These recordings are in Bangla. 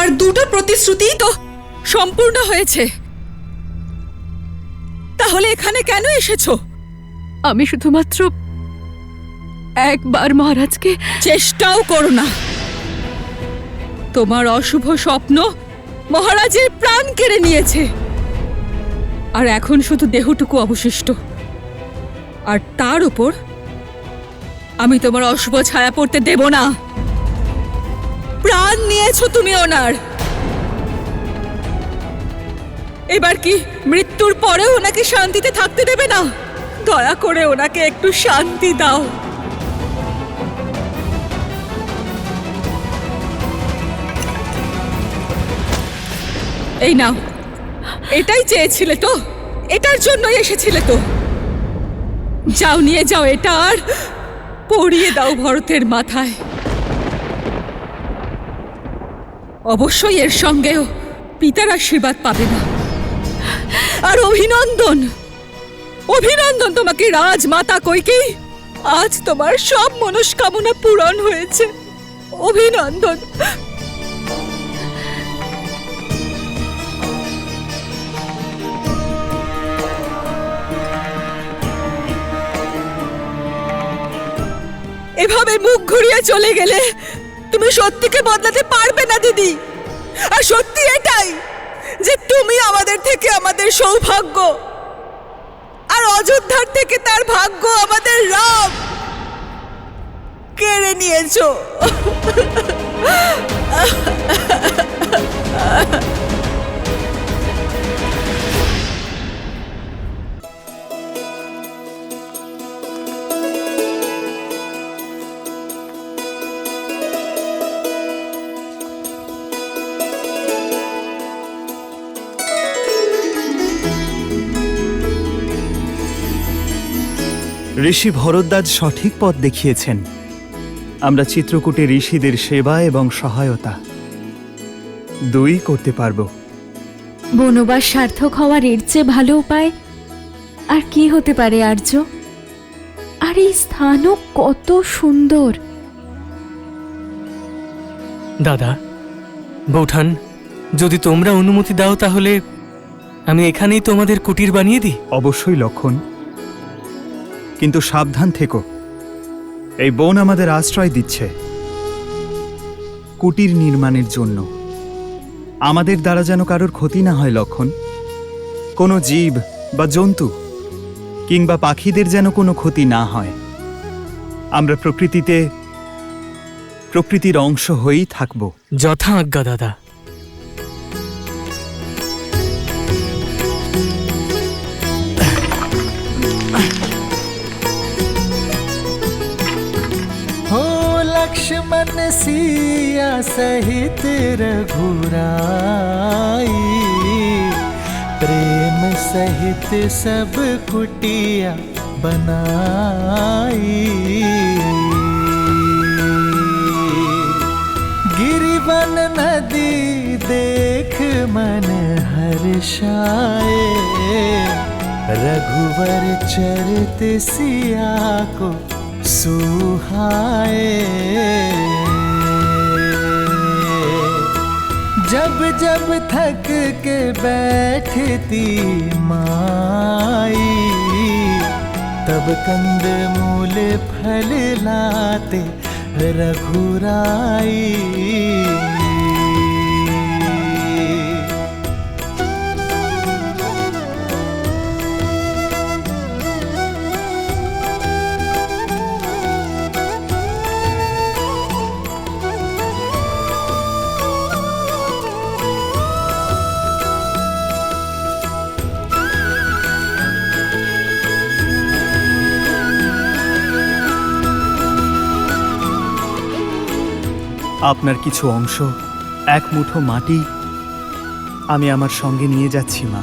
তোমার দুটো প্রতিশ্রুতি তো সম্পূর্ণ হয়েছে, তাহলে এখানে কেন এসেছো? আমি শুধুমাত্র একবার মহারাজকে। চেষ্টাও করো না। তোমার অশুভ স্বপ্ন মহারাজের প্রাণ কেড়ে নিয়েছে, আর এখন শুধু দেহটুকু অবশিষ্ট। আর তার উপর আমি তোমার অশুভ ছায়া পড়তে দেব না। প্রাণ নিয়েছো তুমি ওনার, এবার কি মৃত্যুর পরেও ওনাকে শান্তিতে থাকতে দেবে না? দয়া করে ওনাকে একটু শান্তি দাও। এই নাও, এটাই চেয়েছিলে তো, এটার জন্যই এসেছিলে তো। যাও, নিয়ে যাও এটা, আর পরিয়ে দাও ভরতের মাথায়। অবশ্যই এর সঙ্গেও পিতার আশীর্বাদ পাবে না। আর অভিনন্দন, অভিনন্দন তোমাকে রাজমাতা কইকেয়ী। আজ তোমার সব মনস্কামনা পূরণ হয়েছে। অভিনন্দন। এভাবে মুখ ঘুরিয়ে চলে গেলে তুমি সত্যিকে বদলাতে পারবে না দিদি। আর সত্যি এটাই যে তুমি আমাদের থেকে আমাদের সৌভাগ্য, আর অযোধ্যার থেকে তার ভাগ্য আমাদের রাম কেড়ে নিয়েছো। ঋষি ভরদ্বাজ সঠিক পথ দেখিয়েছেন। আমরা চিত্রকূটে ঋষিদের সেবা এবং সহায়তা দুই করতে পারব। বনবাস সার্থক হওয়ার এর চেয়ে ভালো উপায় আর কি হতে পারে আর্য? আর এই স্থানও কত সুন্দর। দাদা, বৌঠান, যদি তোমরা অনুমতি দাও তাহলে আমি এখানেই তোমাদের কুটির বানিয়ে দিই। অবশ্যই লক্ষণ, কিন্তু সাবধান থেকো। এই বন আমাদের আশ্রয় দিচ্ছে কুটির নির্মাণের জন্য। আমাদের দ্বারা যেন কারোর ক্ষতি না হয় লক্ষণ। কোনো জীব বা জন্তু কিংবা পাখিদের যেন কোনো ক্ষতি না হয়। আমরা প্রকৃতির অংশ হয়েই থাকব। যথা আজ্ঞা দাদা। लक्ष्मण सिया सहित रघुराई, प्रेम सहित सब कुटिया बनाई। गिरिवन नदी देख मन हर्षाए, रघुवर चरित सिया को सुहाए। जब जब थक के बैठती माई, तब कंद मूल फल लाते रघुराई। আপনার কিছু অংশ, এক মুঠো মাটি আমি আমার সঙ্গে নিয়ে যাচ্ছি মা।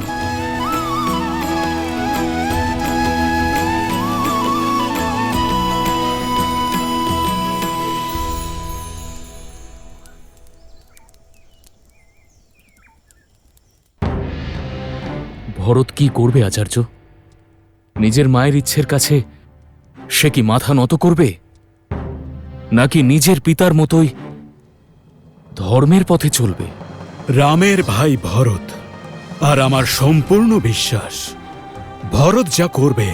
ভরত কি করবে আচার্য? নিজের মায়ের ইচ্ছের কাছে সে কি মাথা নত করবে, নাকি নিজের পিতার মতোই ধর্মের পথে চলবে? রামের ভাই ভরত, আর আমার সম্পূর্ণ বিশ্বাস ভরত যা করবে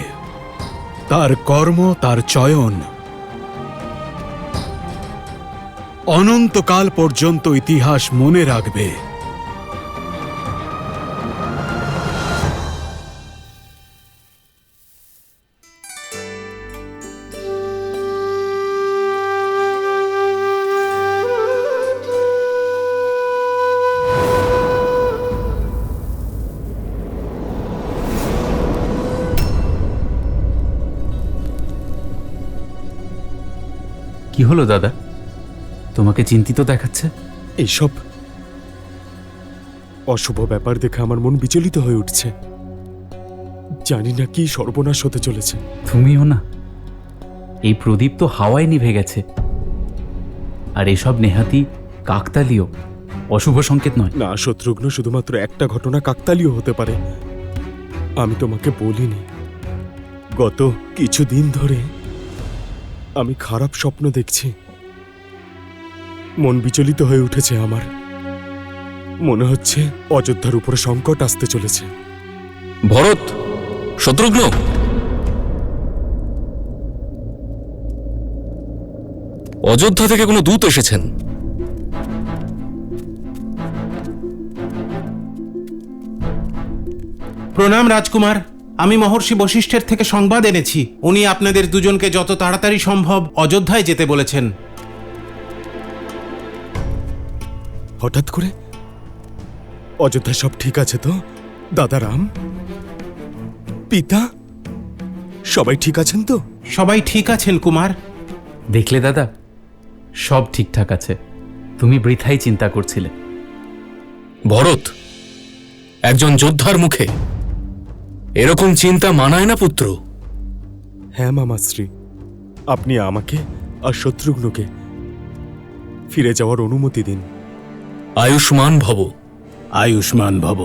তার কর্ম, তার চয়ন অনন্তকাল পর্যন্ত ইতিহাস মনে রাখবে। কি হলো দাদা, তোমাকে চিন্তিত দেখাচ্ছে? এইসব অশুভ ব্যাপার দেখে আমার মন বিচলিত হয়ে উঠছে। জানি না কি সর্বনাশ হতে চলেছে। তুমিও না? এই প্রদীপ তো হাওয়ায় নিভে গেছে, আর এসব নেহাতি কাকতালীয়, অশুভ সংকেত নয়। না শত্রুঘ্ন, শুধুমাত্র একটা ঘটনা কাকতালীয় হতে পারে। আমি তোমাকে বলিনি, গত কিছুদিন ধরে আমি খারাপ স্বপ্ন দেখছি। মন বিচলিত হয়ে উঠেছে আমার। মনে হচ্ছে অযোধ্যার উপরে সংকট আসতে চলেছে। ভরত, শত্রুঘ্ন, অযোধ্যা থেকে কোনো দূত এসেছেন। প্রণাম রাজকুমার, আমি মহর্ষি বশিষ্ঠের থেকে সংবাদ এনেছি। উনি আপনাদের দুজনকে যত তাড়াতাড়ি সম্ভব অযোধ্যায় যেতে বলেছেন। হঠাৎ করে অযোধ্যা সব ঠিক আছে তো? দাদা রাম, পিতা, সবাই ঠিক আছেন তো? সবাই ঠিক আছেন কুমার। দেখলে দাদা, সব ঠিকঠাক আছে। তুমি বৃথাই চিন্তা করছিলে। ভরত, একজন যোদ্ধার মুখে এরকম চিন্তা মানায় না পুত্র। হ্যাঁ মামাশ্রী, আপনি আমাকে আর শত্রুঘ্নকে ফিরে যাওয়ার অনুমতি দিন। আয়ুষ্মান ভব। আয়ুষ্মান ভব।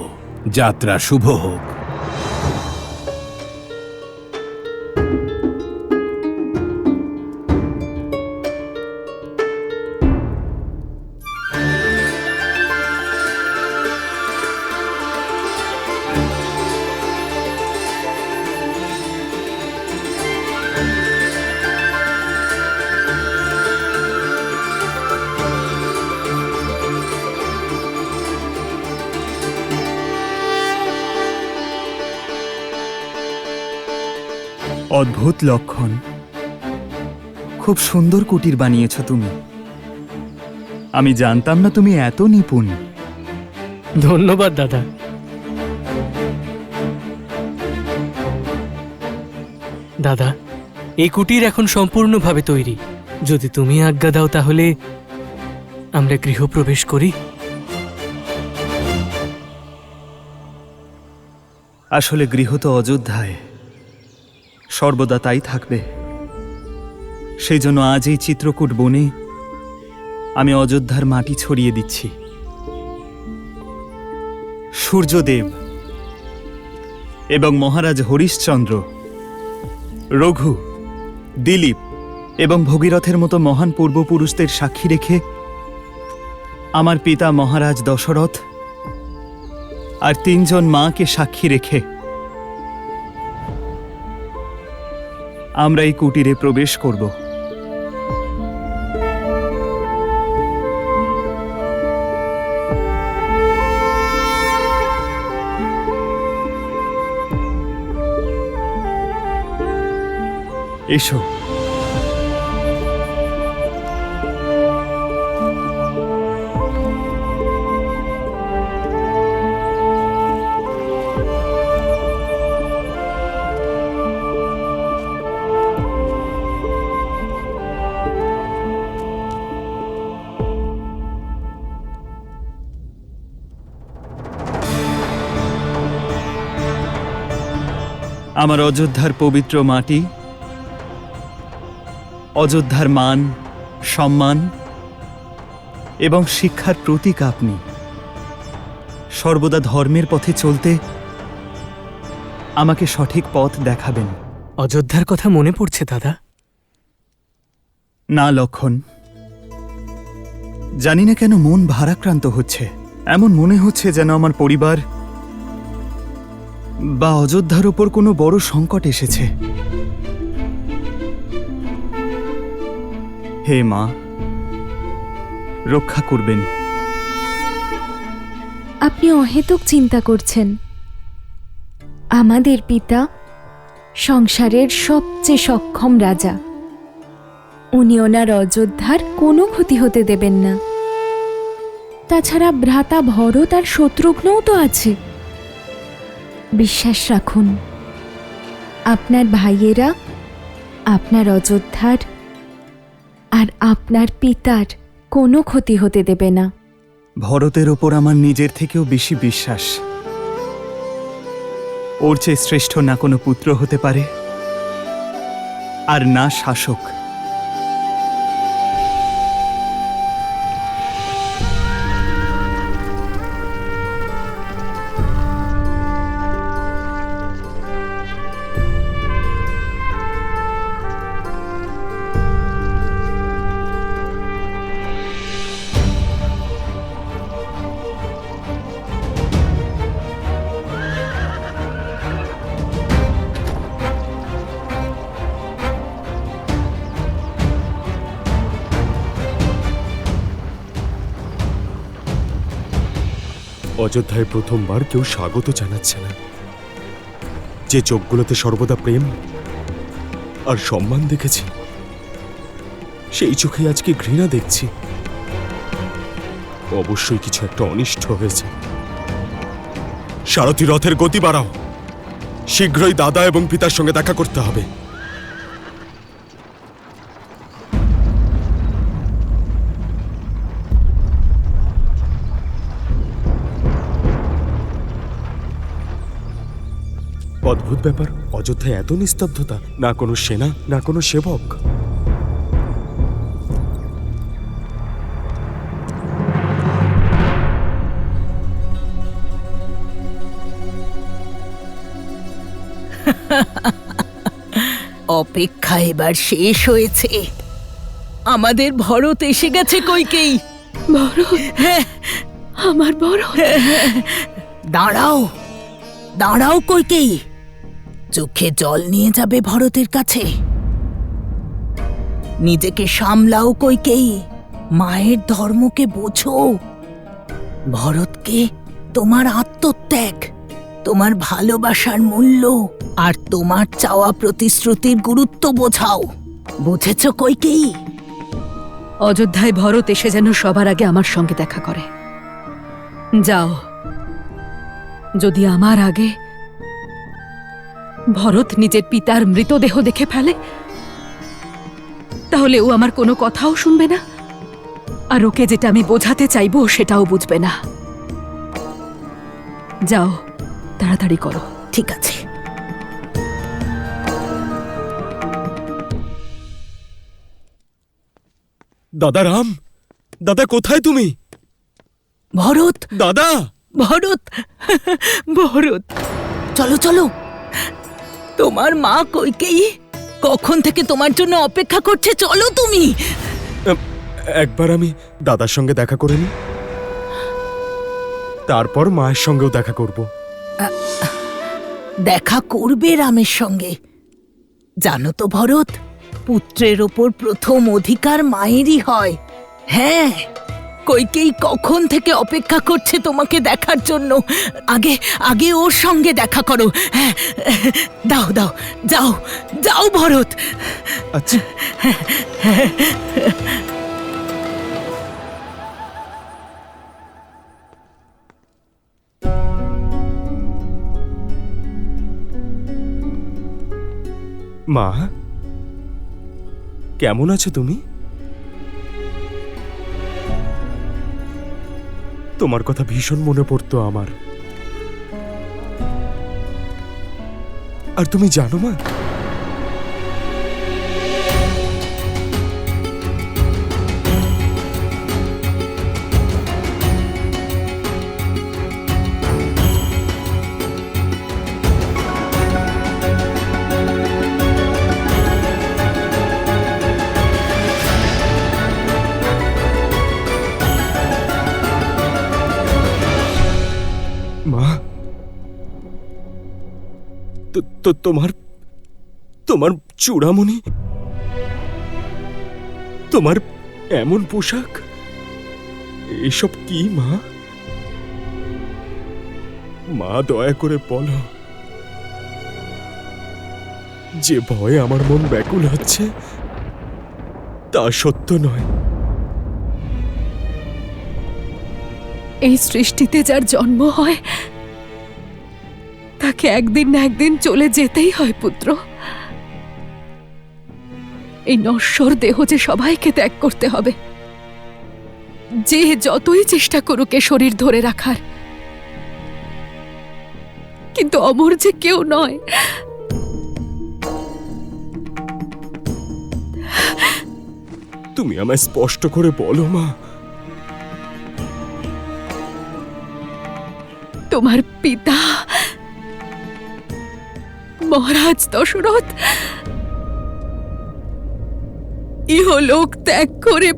যাত্রা শুভ হোক। অদ্ভুত লক্ষণ। খুব সুন্দর কুটির বানিয়েছ তুমি। আমি জানতাম না তুমি এত নিপুণ। ধন্যবাদ দাদা। দাদা, এই কুটির এখন সম্পূর্ণভাবে তৈরি। যদি তুমি আজ্ঞা দাও তাহলে আমরা গৃহপ্রবেশ করি। আসলে গৃহ তো অযোধ্যায়, সর্বদা তাই থাকবে। সেই জন্য আজ এই চিত্রকূট বনে আমি অযোধ্যার মাটি ছড়িয়ে দিচ্ছি। সূর্যদেব এবং মহারাজ হরিশ্চন্দ্র, রঘু, দিলীপ এবং ভগীরথের মতো মহান পূর্বপুরুষদের সাক্ষী রেখে আমার পিতা মহারাজ দশরথ আর 3 জন মাকে সাক্ষী রেখে আমরা এই কুটিরে প্রবেশ করব। এসো। আমার অযোধ্যার পবিত্র মাটি, অযোধ্যার মান, সম্মান এবং শিক্ষার প্রতীক আপনি। সর্বদা ধর্মের পথে চলতে আমাকে সঠিক পথ দেখাবেন। অযোধ্যার কথা মনে পড়ছে দাদা? না লক্ষণ, জানি না কেন মন ভারাক্রান্ত হচ্ছে। এমন মনে হচ্ছে যেন আমার পরিবার বা অযোধ্যার ওপর কোনো বড় সংকট এসেছে। হে মা, রক্ষা করবেন। আপনি অহেতুক চিন্তা করছেন। আমাদের পিতা সংসারের সবচেয়ে সক্ষম রাজা। উনি ওনার অযোধ্যার কোনো ক্ষতি হতে দেবেন না। তাছাড়া ভ্রাতা ভরত আর শত্রুঘ্নও তো আছে। বিশ্বাস রাখুন, আপনার ভাইয়েরা আপনার অযোধ্যার আর আপনার পিতার কোনো ক্ষতি হতে দেবে না। ভরতের ওপর আমার নিজের থেকেও বেশি বিশ্বাস। ওর চেয়ে শ্রেষ্ঠ না কোনো পুত্র হতে পারে, আর না শাসক। অযোধ্যায় প্রথমবার কেউ স্বাগত জানাচ্ছে না। যে চোখগুলোতে সর্বদা প্রেম আর সম্মান দেখেছি, সেই চোখে আজকে ঘৃণা দেখছি। অবশ্যই কিছু একটা অনিষ্ট হয়েছে। সারথি রথের গতি বাড়াও। শীঘ্রই দাদা এবং পিতার সঙ্গে দেখা করতে হবে। অদ্ভুত ব্যাপার, অযোধ্যায় এত নিস্তব্ধতা, না কোনো সেনা না কোনো সেবক। অপেক্ষা এবার শেষ হয়েছে। আমাদের ভরত এসে গেছে কইকেই। ভরত, হ্যাঁ, আমার ভরত। দাঁড়াও দাঁড়াও কইকেই। চোখে জল নিয়ে যাবে ভরতের কাছে। নিজেকে সামলাও কইকেই। মায়ের ধর্মকে বোঝো। ভরতকে তোমার আত্মত্যাগ, তোমার ভালোবাসার মূল্য আর তোমার চাওয়া প্রতিশ্রুতির গুরুত্ব বোঝাও। বুঝেছ কইকেই? অযোধ্যায় ভরত এসে যেন সবার আগে আমার সঙ্গে দেখা করে। যাও, যদি আমার আগে ভরত নিজের পিতার মৃতদেহ দেখে ফেলে, তাহলে ও আমার কোনো কথাও শুনবে না, আর ওকে যেটা আমি বোঝাতে চাইবো সেটাও বুঝবে না। যাও, তাড়াতাড়ি করো। ঠিক আছে। দাদা রাম, দাদা কোথায় তুমি? ভরত, দাদা! ভরত, ভরত, চলো চলো। তোমার মা কইকেই কখন থেকে তোমার জন্য অপেক্ষা করছে। চলো তুমি। একবার আমি দাদার সঙ্গে দেখা করে নি, তারপর মায়ের সঙ্গেও দেখা করব। দেখা করবে রামের সঙ্গে। জানো তো ভরত, পুত্রের ওপর প্রথম অধিকার মায়েরই হয়। হ্যাঁ, কইকেই কখন থেকে অপেক্ষা করছে তোমাকে দেখার জন্য। আগে আগে ওর সঙ্গে দেখা করো। হ্যাঁ, দাও দাও, যাও যাও ভরত। আচ্ছা, মা, কেমন আছো তুমি? তোমার কথা ভীষণ মনে পড়তো আমার। আর তুমি জানো মা, মা, তো তোমার তোমার চূড়ামণি, তোমার এমন পোশাক, এসব কি মা? মা দয়া করে বলো, যে ভয়ে আমার মন ব্যাকুল হচ্ছে তা সত্য নয়। এই সৃষ্টিতে যার জন্ম হয় তাকে একদিন না একদিন চলে যেতেই হয় পুত্র। এই নশ্বর দেহ যে সবাইকে ত্যাগ করতে হবে, যে যতই চেষ্টা করুক এ শরীর ধরে রাখার, কিন্তু অমর যে কেউ নয়। তুমি আমায় স্পষ্ট করে বলো মা। তোমার পিতা মহারাজ দশরথ ইহলোক ত্যাগ করে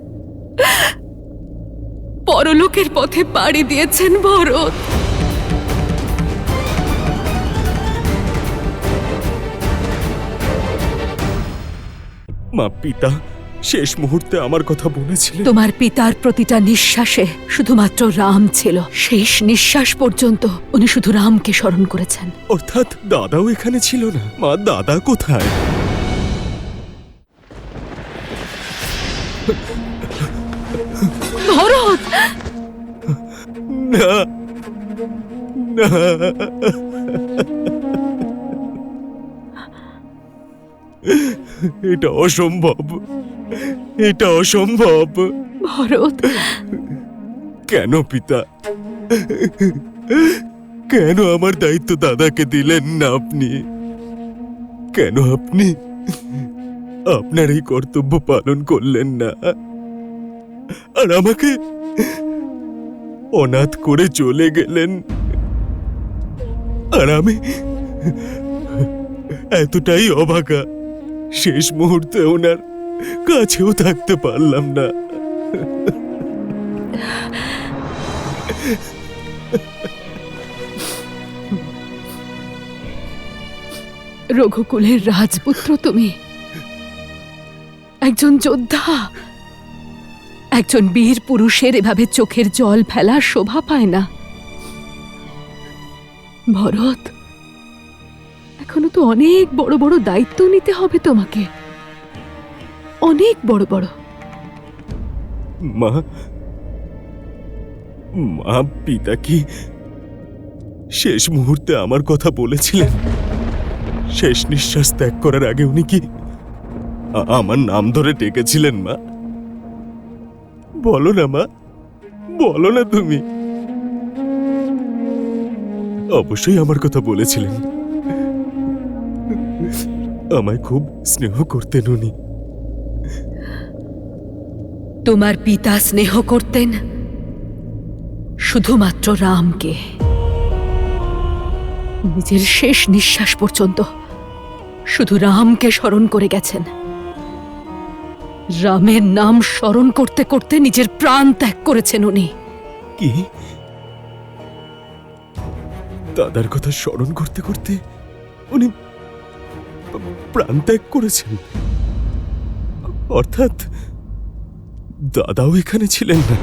পরলোকের পথে পাড়ি দিয়েছেন ভরত। মা, পিতা শেষ মুহূর্তে আমার কথা বলেছিলেন। তোমার পিতার প্রতিটা নিঃশ্বাসে শুধুমাত্র রাম ছিল। শেষ নিঃশ্বাস পর্যন্ত উনি শুধু রামকে স্মরণ করেছেন। অর্থাৎ দাদাও এখানে ছিল না? মা, দাদা কোথায়? ভরত! না, না, এটা অসম্ভব, এটা অসম্ভব। ভরত! কেন পিতা, কেন আমার দায়িত্ব দাদাকে দিলেন না আপনি? কেন আপনি আপনার এই কর্তব্য পালন করলেন না, আর আমাকে অনাথ করে চলে গেলেন? আর আমি এতটাই অভাগা, শেষ মুহূর্তে ওনার কাছেও থাকতে পারলাম না। রঘুকুলের রাজপুত্র তুমি, একজন যোদ্ধা, একজন বীর পুরুষের এভাবে চোখের জল ফেলা শোভা পায় না। ভরত, এখনো তো অনেক বড় বড় দায়িত্ব নিতে হবে তোমাকে, অনেক বড় বড়। মা, মা, পিতা কি শেষ মুহূর্তে আমার কথা বলেছিলেন? শেষ নিঃশ্বাস ত্যাগ করার আগে উনি কি আমার নাম ধরে ডেকেছিলেন? মা, বলো না মা, বলো না তুমি। অবশ্যই আমার কথা বলেছিলেন। আমায় খুব স্নেহ করতেন উনি। তোমার পিতা স্নেহ করতেন শুধুমাত্র রামকে। নিজের শেষ নিঃশ্বাস পর্যন্ত শুধু রামকে স্মরণ করে গেছেন। রামের নাম স্মরণ করতে করতে নিজের প্রাণ ত্যাগ করেছেন উনি। কি? দাদার কথা স্মরণ করতে করতে উনি প্রাণ ত্যাগ করেছেন? অর্থাৎ দাদাও এখানে ছিলেন না?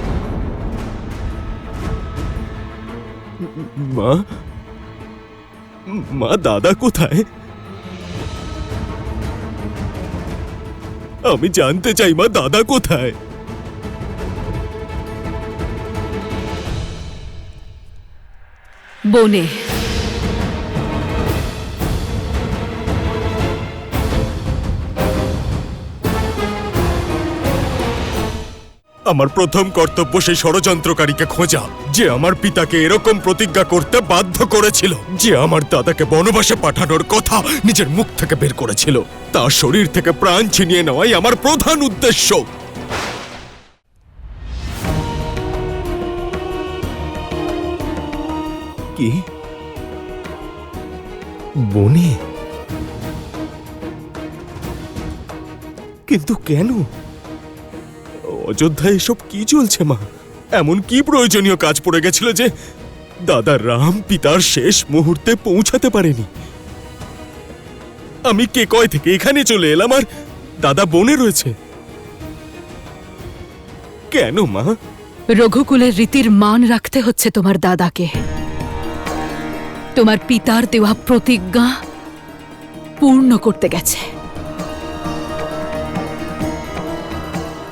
মা, মা, দাদা কোথায়? আমি জানতে চাই মা, দাদা কোথায়? বনে। আমার প্রথম কর্তব্য সেই ষড়যন্ত্রকারীকে খোঁজা, যে আমার পিতাকে এরকম প্রতিজ্ঞা করতে বাধ্য করেছিল, যে আমার দাদাকে বনবাসে পাঠানোর কথা নিজের মুখ থেকে বের করেছিল। তার শরীর থেকে প্রাণ ছিনিয়ে নেওয়াই আমার প্রধান উদ্দেশ্য। কি? বনে? কিন্তু কেন? অযোধ্যায় এসব কি চলছে মা? এমন কি প্রয়োজনীয় কাজ পড়ে গেছিল যে দাদা রাম পিতার শেষ মুহূর্তে পৌঁছাতে পারেনি। আমি কে কয় থেকে এখানে চলে এলাম, আর দাদা বনে রয়েছে। কেন মা? রঘুকুলের রীতির মান রাখতে হচ্ছে তোমার দাদাকে। তোমার পিতার দেওয়া প্রতিজ্ঞা পূর্ণ করতে গেছে।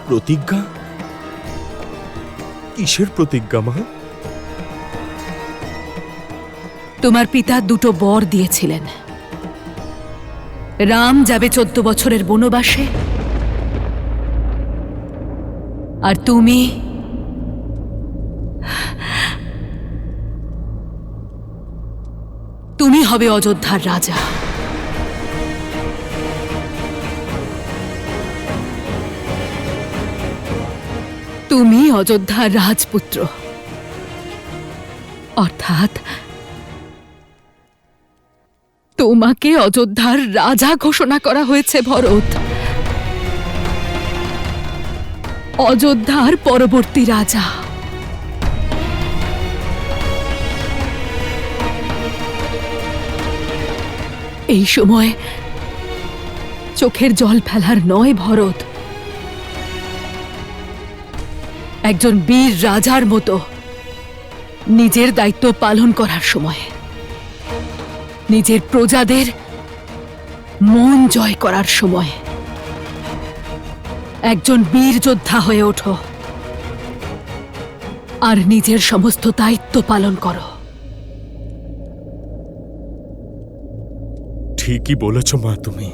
প্রতিজ্ঞা? কিসের প্রতিজ্ঞা মা? তোমার পিতা দুটো বর দিয়েছিলেন। রাম যাবে 14 বছরের বনবাসে, আর তুমি হবে অযোধ্যার রাজা। তুমি অযোধ্যার রাজপুত্র, অর্থাৎ তোমাকে অযোধ্যার রাজা ঘোষণা করা হয়েছে ভরত। অযোধ্যার পরবর্তী রাজা। এই সময় চোখের জল ফেলার নয় ভরত, একজন বীর রাজার মতো নিজের দায়িত্ব পালন করার সময়, নিজের প্রজাদের মন জয় করার সময়। একজন বীর যোদ্ধা হয়ে ওঠো আর নিজের সমস্ত দায়িত্ব পালন করো। ঠিকই বলেছ মা তুমি।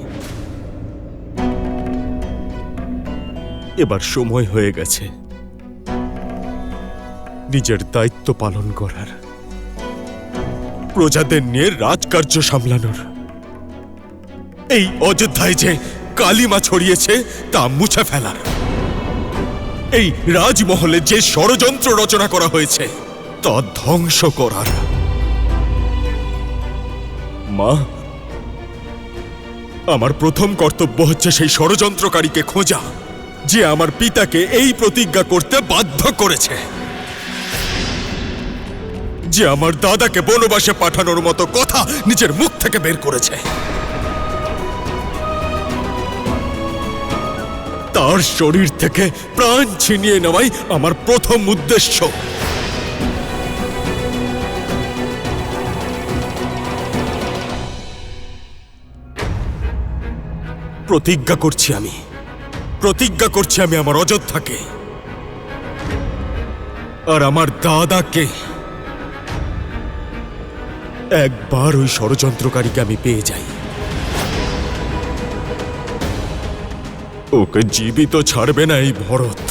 এবার সময় হয়ে গেছে নিজের দায়িত্ব পালন করার, প্রজাদের নিয়ে রাজকার্য সামলানোর। এই অযোধ্যায় যে কালিমা ছড়িয়েছে তা মুছে ফেলার, এই রাজমহলে যে ষড়যন্ত্র রচনা করা হয়েছে তা ধ্বংস করার। মা, আমার প্রথম কর্তব্য হচ্ছে সেই ষড়যন্ত্রকারীকে খোঁজা, যে আমার পিতাকে এই প্রতিজ্ঞা করতে বাধ্য করেছে, যে আমার দাদাকে বনবাসে পাঠানোর মতো কথা নিজের মুখ থেকে বের করেছে। তার শরীর থেকে প্রাণ ছিনিয়ে নেওয়াই আমার প্রথম উদ্দেশ্য। প্রতিজ্ঞা করছি আমি আমার অযোধ্যাকে আর আমার দাদাকে, একবার ওই ষড়যন্ত্রকারীকে আমি পেয়ে যাই, ওকে জীবিত ছাড়বে না এই ভরত।